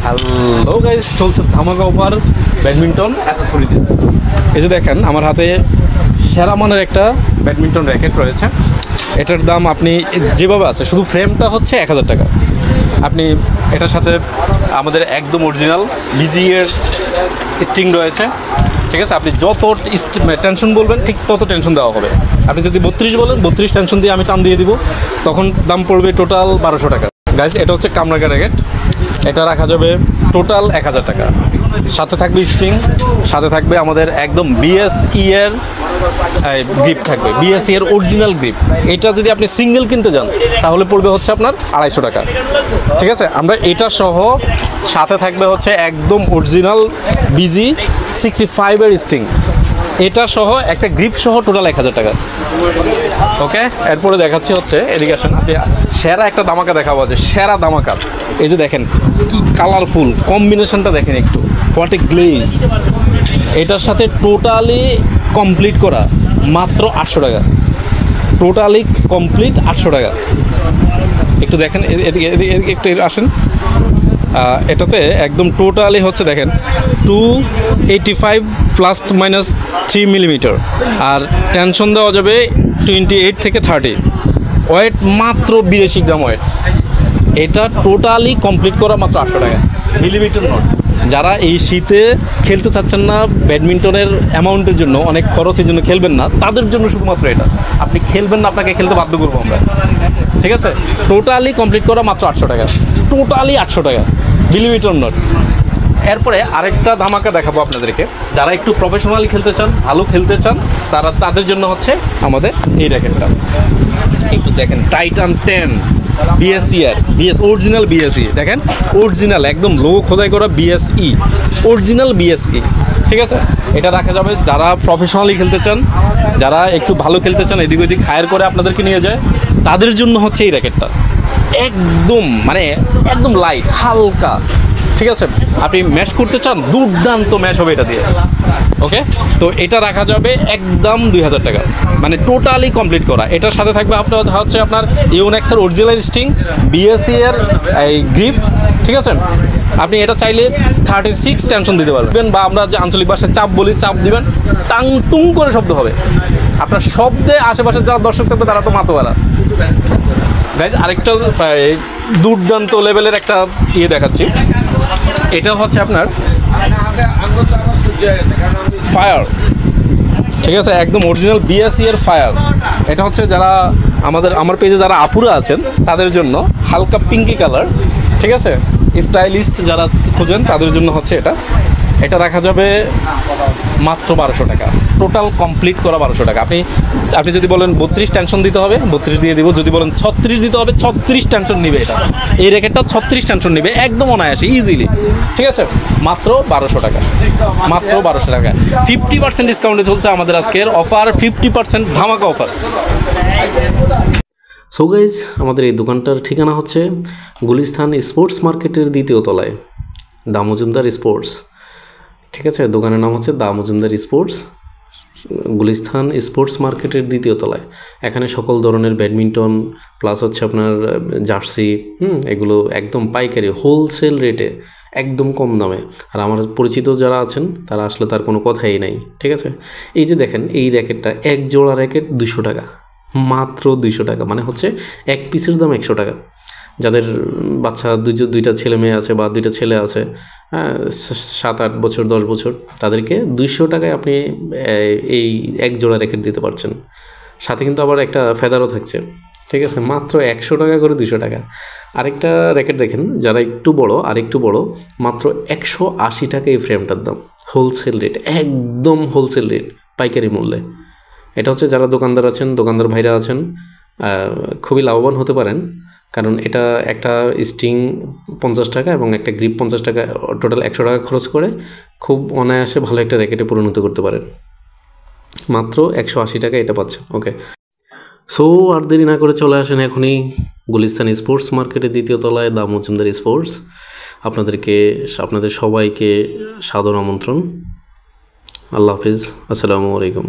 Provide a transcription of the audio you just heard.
Hello guys, চলছে ধামাকা offer badminton অ্যাসেসরিজে। এই যে দেখেন আমার হাতে সেরা মানের একটা ব্যাডমিন্টন র্যাকেট রয়েছে। এটার দাম আপনি যেভাবে আছে, শুধু ফ্রেমটা হচ্ছে 1000 টাকা। আপনি এটার সাথে আমাদের একদম অরিজিনাল বিজিএর স্ট্রিং রয়েছে, ঠিক আছে। আপনি যত টেনশন বলবেন ঠিক তত টেনশন দেওয়া হবে। আপনি যদি 32 বলেন 32 টেনশন দিয়ে আমি টান দিয়ে দিব, তখন দাম পড়বে টোটাল 1200 টাকা। গাইজ, এটা হচ্ছে কামরাঙ্গা র্যাকেট, এটা রাখা যাবে টোটাল 1000 টাকা। সাথে থাকবে স্ট্রিং, সাথে থাকবে আমাদের একদম বিএসই এর গ্রিপ থাকবে, বিএসই এর অরিজিনাল গ্রিপ। এটা যদি আপনি সিঙ্গেল কিনতে যান তাহলে পড়বে হচ্ছে আপনার 250 টাকা, ঠিক আছে। আমরা এটা সহ সাথে থাকবে হচ্ছে একদম অরিজিনাল বিজি 65 এর স্ট্রিং, এটা সহ একটা গ্রিপ সহ টোটাল 1000 টাকা। ওকে, এরপরে দেখাচ্ছি হচ্ছে এডুকেশন। সেরা একটা দামাকা দেখাবো, আছে সেরা দামাকা। এই যে দেখেন কি কালারফুল কম্বিনেশনটা, দেখেন একটু হোয়াট এ গ্লেজ। এটার সাথে টোটালি কমপ্লিট করা মাত্র 800 টাকা, টোটালি কমপ্লিট 800 টাকা। একটু দেখেন এদিকে একটু আসেন। এটাতে একদম টোটালি হচ্ছে দেখেন 285 ±3 মিলিমিটার, আর টেনশন দেওয়া যাবে 28 থেকে 30। ওয়েট মাত্র 82 গ্রাম ওয়েট। এটা টোটালি কমপ্লিট করা মাত্র 800 টাকা, মিলিমিটার নট। যারা এই শীতে খেলতে চাচ্ছেন না ব্যাডমিন্টনের অ্যামাউন্টের জন্য, অনেক খরচের জন্য খেলবেন না, তাদের জন্য শুধুমাত্র এটা। আপনি খেলবেন না, আপনাকে খেলতে বাধ্য করবো আমরা, ঠিক আছে। টোটালি কমপ্লিট করা মাত্র 800 টাকা, টোটালি 800 টাকা, মিলিমিটার নট। এরপরে আরেকটা ধামাকা দেখাবো আপনাদেরকে। যারা একটু প্রফেশনালি খেলতে চান, ভালো খেলতে চান, তাদের জন্য হচ্ছে আমাদের এই র্যাকেটটা। একটু দেখেন, টাইটান 10 বিএসই এর অরিজিনাল বিএসই, দেখেন অরিজিনাল একদম লোগো খোদাই করা বিএসই, অরিজিনাল বিএসই, ঠিক আছে। এটা রাখা যাবে যারা প্রফেশনালি খেলতে চান, যারা একটু ভালো খেলতে চান, এদিক ওদিক হায়ার করে আপনাদেরকে নিয়ে যায়, তাদের জন্য হচ্ছে এই র্যাকেটটা। একদম মানে একদম লাইট হালকা, ঠিক আছে। আপনি ম্যাশ করতে চান, দুর্দান্ত ম্যাশ হবে এটা দিয়ে। ওকে, তো এটা রাখা যাবে একদম 2000 টাকা, মানে টোটালি কমপ্লিট করা। এটার সাথে থাকবে আপনার হচ্ছে আপনার ইউনেক্সের অরিজিনাল স্ট্রিং, বিএসই এর এই গ্রিপ, ঠিক আছে। আপনি এটা চাইলে 36 টেনশন দিতে পারবেন, বা আমরা যে আঞ্চলিক ভাষায় চাপ বলি, চাপ দিবেন, টাং টুং করে শব্দ হবে। আপনার শব্দে আশেপাশে যারা দর্শক থাকবে তারা তো মাতোয়ারা। গাইজ, আরেকটা দুর্দান্ত লেভেলের একটা ইয়ে দেখাচ্ছি। এটা হচ্ছে আপনার ফায়ার, ঠিক আছে, একদম অরিজিনাল বিএসই এর ফায়ার। এটা হচ্ছে যারা আমার পেজে যারা আপুরা আছেন তাদের জন্য, হালকা পিঙ্কি কালার, ঠিক আছে, স্টাইলিস্ট যারা খোঁজেন তাদের জন্য হচ্ছে এটা। এটা রাখা যাবে মাত্র 1200 টাকা, টোটাল কমপ্লিট করা 1200 টাকা। আপনি যদি বলেন 32 টেনশন দিতে হবে, 32 দিয়ে দিব। যদি বলেন 36 দিতে হবে, 36 টেনশন নিবে এটা। এই র্যাকেটটা 36 টেনশন নিবে একদম অনায়াসে, ইজিলি, ঠিক আছে। মাত্র 1200 টাকা, মাত্র 1200 টাকা। 50% ডিসকাউন্টে চলছে আমাদের আজকের অফার, 50% ধামাকা অফার। সো গাইজ, আমাদের এই দোকানটার ঠিকানা হচ্ছে গুলিস্তান স্পোর্টস মার্কেটের 2য় তলায়, দা মজুমদার স্পোর্টস, ঠিক আছে। দোকানের নাম হচ্ছে দা মজুমদার স্পোর্টস, গুলিস্তান স্পোর্টস মার্কেটের 2য় তলায়। এখানে সকল ধরনের ব্যাডমিন্টন প্লাস হচ্ছে আপনার জার্সি, এগুলো একদম পাইকারি হোলসেল রেটে একদম কম দামে। আর আমার পরিচিত যারা আছেন তারা আসলে তার কোনো কথাই নাই, ঠিক আছে। এই যে দেখেন এই র্যাকেটটা, এক জোড়া র্যাকেট 200 টাকা, মাত্র 200 টাকা, মানে হচ্ছে এক পিসের দাম 100 টাকা। যাদের বাচ্চা দুইটা ছেলে মেয়ে আছে বা 2টা ছেলে আছে, 7-8 বছর 10 বছর, তাদেরকে 200 টাকায় আপনি এই এক জোড়া র্যাকেট দিতে পারছেন। সাথে কিন্তু আবার একটা ফেদারও থাকছে, ঠিক আছে। মাত্র 100 টাকা করে 200 টাকা। আরেকটা র্যাকেট দেখেন, যারা একটু বড়, আরেকটু বড়, মাত্র 180 টাকা এই ফ্রেমটার দাম, হোলসেল রেট, একদম হোলসেল রেট, পাইকারি মূল্যে। এটা হচ্ছে যারা দোকানদার আছেন, দোকানদার ভাইরা আছেন, খুবই লাভবান হতে পারেন। কারণ এটা একটা স্ট্রিং 50 টাকা এবং একটা গ্রিপ 50 টাকা, টোটাল 100 টাকা খরচ করে খুব অনায়াসে ভালো একটা র্যাকেটে পরিণত করতে পারেন। মাত্র 180 টাকা এটা পাচ্ছেন। ওকে, সো আর দেরি না করে চলে আসেন এখনই গুলিস্তান স্পোর্টস মার্কেটের 2য় তলায়, দা মজুমদার স্পোর্টস। আপনাদের সবাইকে সাদর আমন্ত্রণ। আল্লাহ হাফিজ, আসসালামু আলাইকুম।